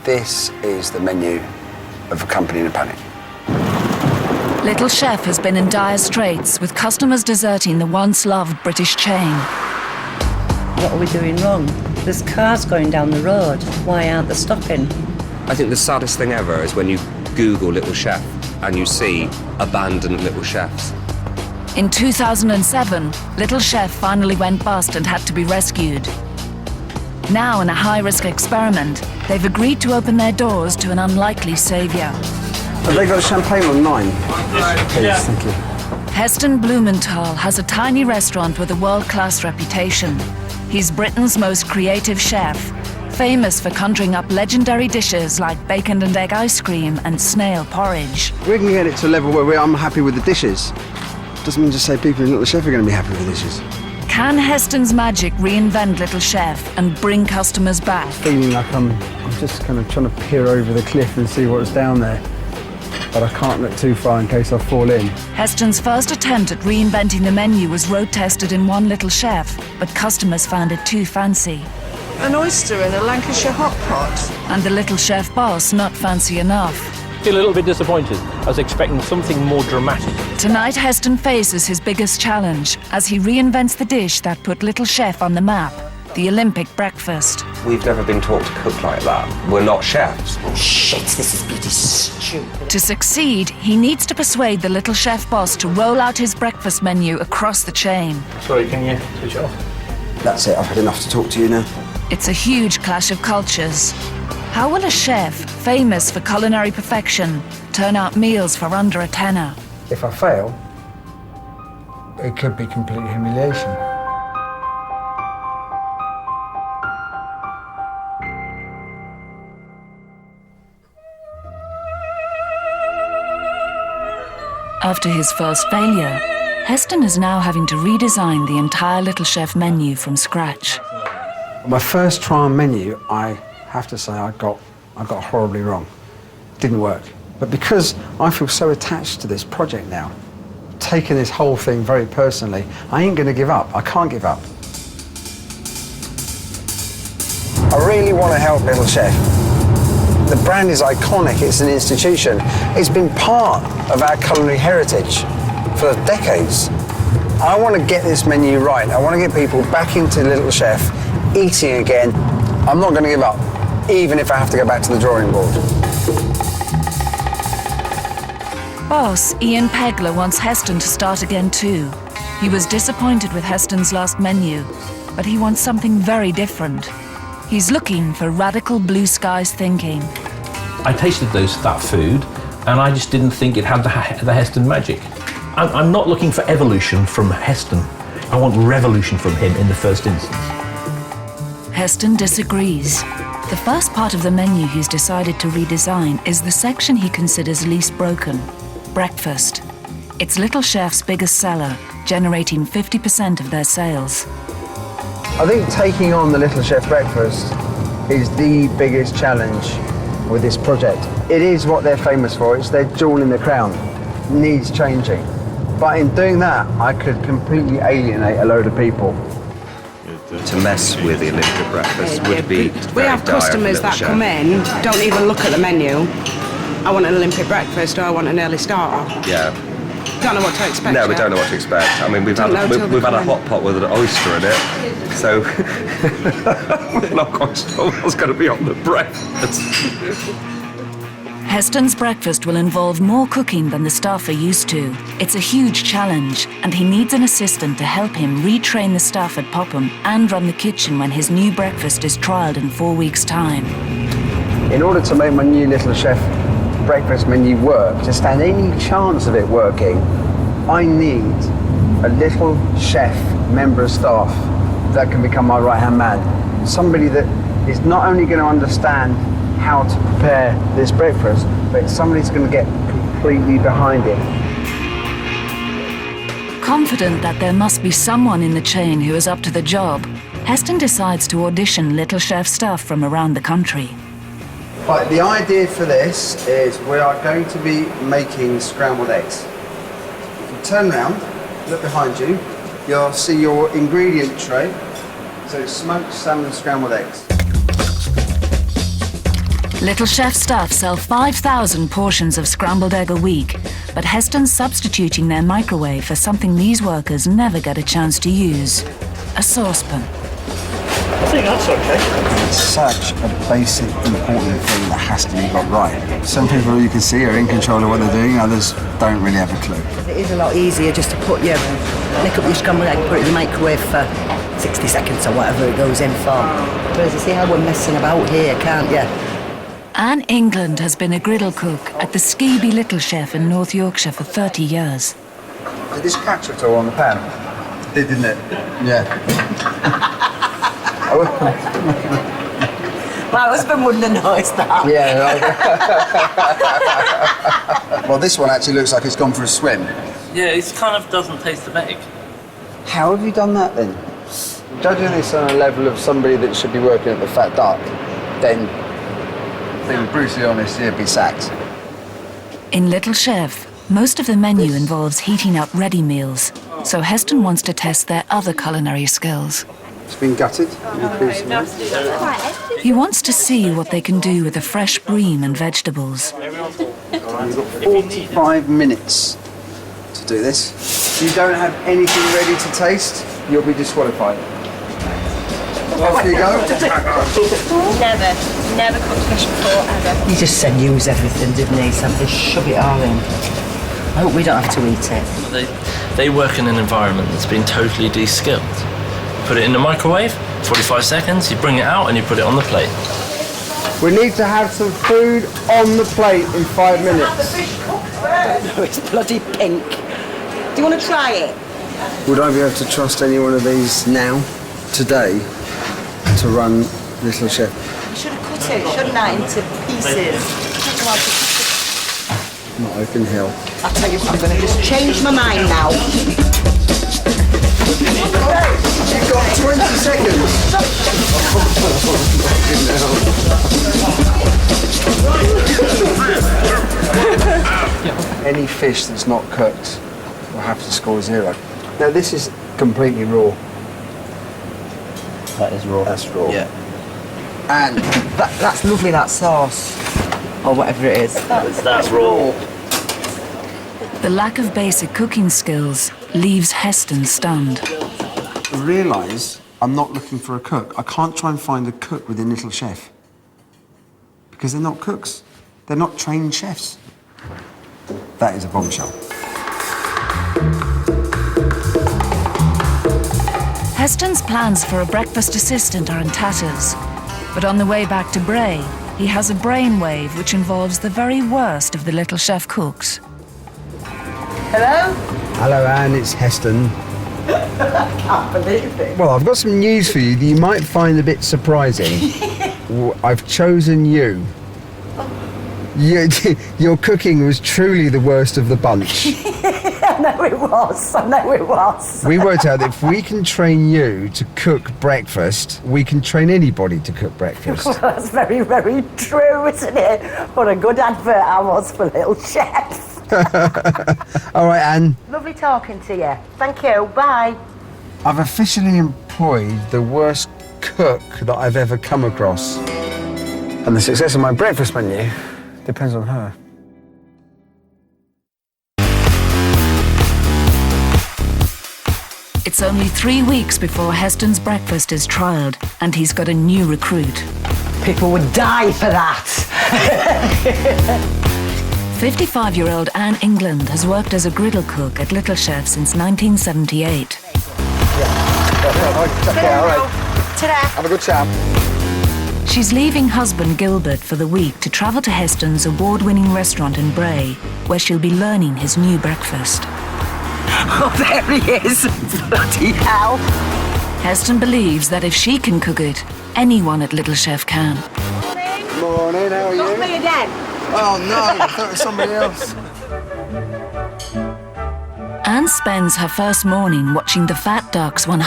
This is the menu of a company in a panic. Little Chef has been in dire straits, with customers deserting the once-loved British chain. What are we doing wrong? There's cars going down the road. Why aren't they stopping? I think the saddest thing ever is when you Google Little Chef and you see abandoned Little Chefs. In 2007, Little Chef finally went bust and had to be rescued. Now, in a high-risk experiment, they've agreed to open their doors to an unlikely saviour. Have they got champagne on 9? Please, thank you. Heston Blumenthal has a tiny restaurant with a world-class reputation. He's Britain's most creative chef, famous for conjuring up legendary dishes like bacon and egg ice cream and snail porridge. We're going to get it to a level where I'm happy with the dishes. Doesn't mean to say people in Little Chef are going to be happy with the dishes. Can Heston's magic reinvent Little Chef and bring customers back? Feeling like I'm just kind of trying to peer over the cliff and see what's down there. But I can't look too far in case I fall in. Heston's first attempt at reinventing the menu was road-tested in one Little Chef, but customers found it too fancy. An oyster in a Lancashire hot pot. And the Little Chef boss not fancy enough. Feel a little bit disappointed. I was expecting something more dramatic. Tonight, Heston faces his biggest challenge as he reinvents the dish that put Little Chef on the map, the Olympic breakfast. We've never been taught to cook like that. We're not chefs. Oh, shit, this is bloody stupid. To succeed, he needs to persuade the Little Chef boss to roll out his breakfast menu across the chain. Sorry, can you switch it off? That's it, I've had enough to talk to you now. It's a huge clash of cultures. How will a chef, famous for culinary perfection, turn out meals for under a tenner? If I fail, it could be complete humiliation. After his first failure, Heston is now having to redesign the entire Little Chef menu from scratch. My first try on menu, I have to say I got horribly wrong. Didn't work. But because I feel so attached to this project now, taking this whole thing very personally, I ain't gonna give up. I can't give up. I really want to help Little Chef. The brand is iconic, it's an institution. It's been part of our culinary heritage for decades. I want to get this menu right. I want to get people back into Little Chef, eating again. I'm not going to give up, even if I have to go back to the drawing board. Boss Ian Pegler wants Heston to start again too. He was disappointed with Heston's last menu, but he wants something very different. He's looking for radical blue skies thinking. I tasted that food, and I just didn't think it had the Heston magic. I'm not looking for evolution from Heston. I want revolution from him in the first instance. Heston disagrees. The first part of the menu he's decided to redesign is the section he considers least broken, breakfast. It's Little Chef's biggest seller, generating 50% of their sales. I think taking on the Little Chef breakfast is the biggest challenge with this project. It is what they're famous for. It's their jewel in the crown. It needs changing. But in doing that, I could completely alienate a load of people. To mess with the Olympic breakfast would be We have customers that come in, don't even look at the menu. I want an Olympic breakfast or I want an early starter. Yeah. Don't know what to expect. No, we don't know what to expect. I mean, we've had a hot pot with an oyster in it, so we're not quite sure what's going to be on the breakfast. Heston's breakfast will involve more cooking than the staff are used to. It's a huge challenge, and he needs an assistant to help him retrain the staff at Popham and run the kitchen when his new breakfast is trialled in 4 weeks' time. In order to make my new Little Chef breakfast menu work, to stand any chance of it working, I need a Little Chef member of staff that can become my right-hand man. Somebody that is not only going to understand how to prepare this breakfast, but somebody's going to get completely behind it. Confident that there must be someone in the chain who is up to the job, Heston decides to audition Little Chef staff from around the country. Right, the idea for this is we are going to be making scrambled eggs. If you turn around, look behind you, you'll see your ingredient tray. So smoked salmon scrambled eggs. Little Chef staff sell 5,000 portions of scrambled egg a week, but Heston's substituting their microwave for something these workers never get a chance to use: a saucepan. I think that's okay. It's such a basic, important thing that has to be got right. Some people you can see are in control of what they're doing, others don't really have a clue. It is a lot easier just to nick up your scrambled egg, put it in the microwave for 60 seconds or whatever it goes in for. Whereas you see how we're messing about here, can't you? Anne England has been a griddle cook at the Skeeby Little Chef in North Yorkshire for 30 years. Did this catch at all on the pan? It did, didn't it? Yeah. My husband wouldn't have noticed that. Yeah. Well, this one actually looks like it's gone for a swim. Yeah, it kind of doesn't taste of egg. How have you done that then? Judging this on a level of somebody that should be working at the Fat Duck, then, being brutally honest, he'd be sacked. In Little Chef, most of the menu involves heating up ready meals, so Heston wants to test their other culinary skills. It's been gutted. He wants to see what they can do with the fresh bream and vegetables. You've got 45 minutes to do this. If you don't have anything ready to taste, you'll be disqualified. Off you go. Never cooked fish before, ever. He just said use everything, didn't he? So they shove it all in. I hope we don't have to eat it. They work in an environment that's been totally de-skilled. Put it in the microwave, 45 seconds, you bring it out and you put it on the plate. We need to have some food on the plate in 5 minutes. No, it's bloody pink. Do you want to try it? Would I be able to trust any one of these now, today, to run Little Chef? I should have cut it, shouldn't I, into pieces? Not open hill. I'll tell you something, I'm going to just change my mind now. You've got 20 seconds. Any fish that's not cooked will have to score 0. Now this is completely raw. That is raw. That's raw. Yeah. And that's lovely, that sauce. Or whatever it is. That's raw. The lack of basic cooking skills leaves Heston stunned. I realise I'm not looking for a cook. I can't try and find a cook within Little Chef. Because they're not cooks. They're not trained chefs. That is a bombshell. Heston's plans for a breakfast assistant are in tatters. But on the way back to Bray, he has a brainwave which involves the very worst of the Little Chef cooks. Hello? Hello, Anne, it's Heston. I can't believe it. Well, I've got some news for you that you might find a bit surprising. I've chosen you. Your cooking was truly the worst of the bunch. I know it was. We worked out that if we can train you to cook breakfast, we can train anybody to cook breakfast. Well, that's very, very true, isn't it? What a good advert I was for Little Chef. All right, Anne. Lovely talking to you. Thank you. Bye. I've officially employed the worst cook that I've ever come across. And the success of my breakfast menu depends on her. It's only 3 weeks before Heston's breakfast is trialled, and he's got a new recruit. People would die for that. 55-year-old Anne England has worked as a griddle cook at Little Chef since 1978. Have a good chat. She's leaving husband Gilbert for the week to travel to Heston's award-winning restaurant in Bray, where she'll be learning his new breakfast. Oh, there he is. Bloody hell. Heston believes that if she can cook it, anyone at Little Chef can. Morning, how are you? Not me again. Oh no, I thought it was somebody else. Anne spends her first morning watching the Fat Duck's 100